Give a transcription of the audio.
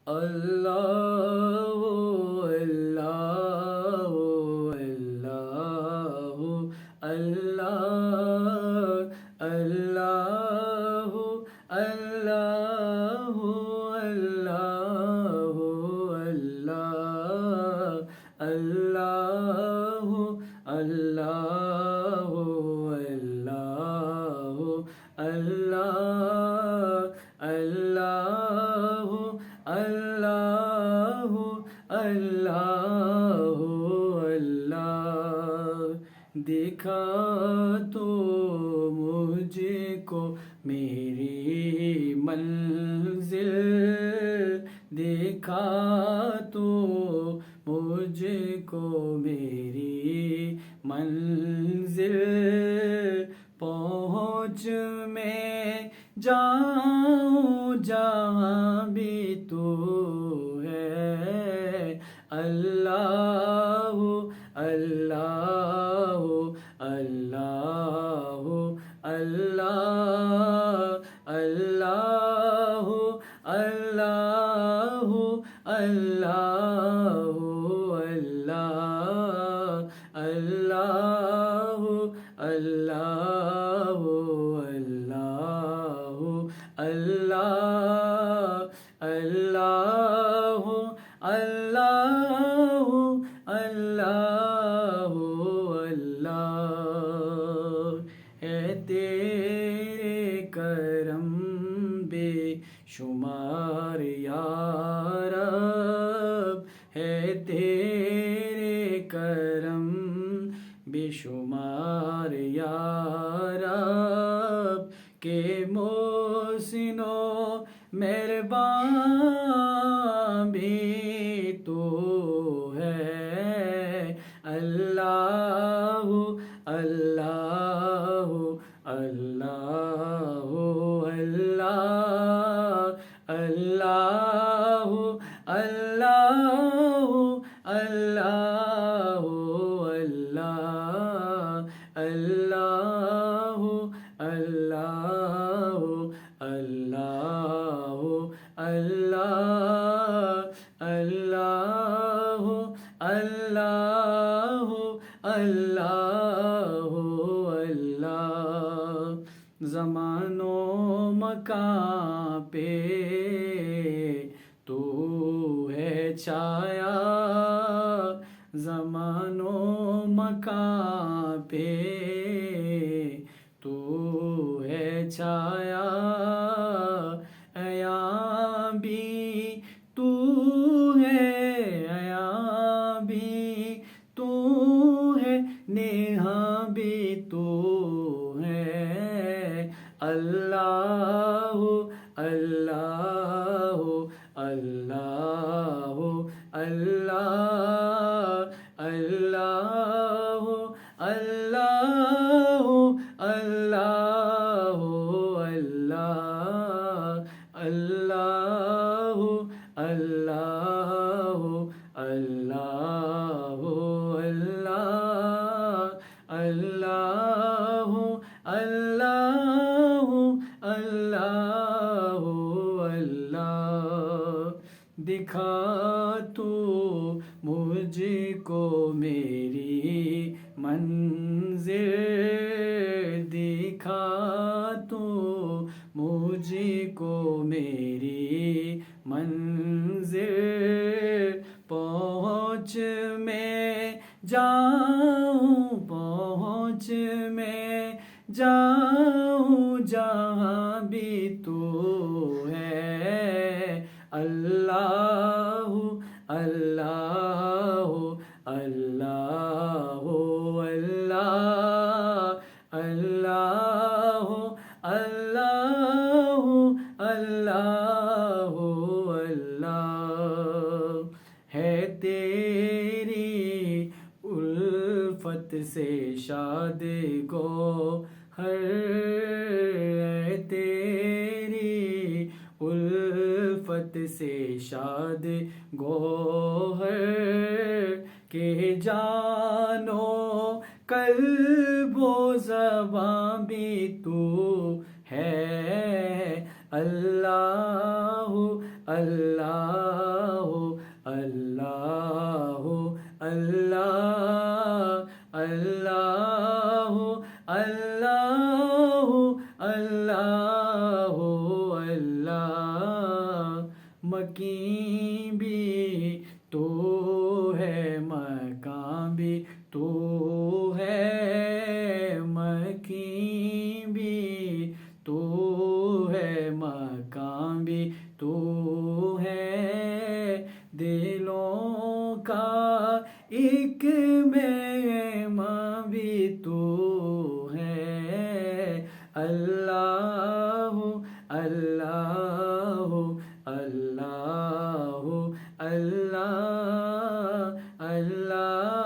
اللہ اللہ اللہ اللہ اللہ اللہ اللہ اللہ اللہ اللہ اللہ اللہ اللہ اللہ اللہ دکھا تو مجھ کو میری منزل، دکھا تو مجھ کو میری منزل، پہنچ میں جاؤں جہاں بھی تو ہے، اللہ اللہ اللہ اللہ اللہ اللہ اللہ اللہ اللہ اللہ اللہ اللہ اللہ اللہ ہے تیرے کرم بے شمار یا رب، ہے تیرے کرم بے شمار یا رب، کہ محسن و مہربان بھی تو ہے، اللہ اللہ اللہ اللہ اللہ اللہ اللہ اللہ اللہ اللہ اللہ اللہ اللہ اللہ زمان و مکان پہ تو ہے چھایا، زمان و مکان پہ تو ہے چھایا، ایاں بھی تو ہے، ایاں بھی تو ہے، نیہاں بھی تو ہے، اللہ اللہ اللہ اللہ اللہ اللہ اللہ اللہ اللہ اللہ اللہ اللہ اللہ اللہ دکھا تو مجھ کو میری منزل، دکھا تو مجھ کو میری منزل، پہنچ میں جاؤں، پہنچ میں جاؤں جہاں بھی تو ہے، اللہ اللہ اللہ اللہ اللہ اللہ اللہ ہے تیری الفت سے شاد گوہر، ہے تیری الفت سے شاد گوہر، کہ جانو قلب و زباں بھی تو ہے، اللہ اللہ اللہ اللہ اللہ اللہ اللہ اللہ مکین بھی تو ہے مکان بھی تو ہے مکین بھی تو ہے مکان بھی تو ہے دلوں کا ایک مہمان بھی تو ہے اللہ اللہ اللہ اللہ اللہ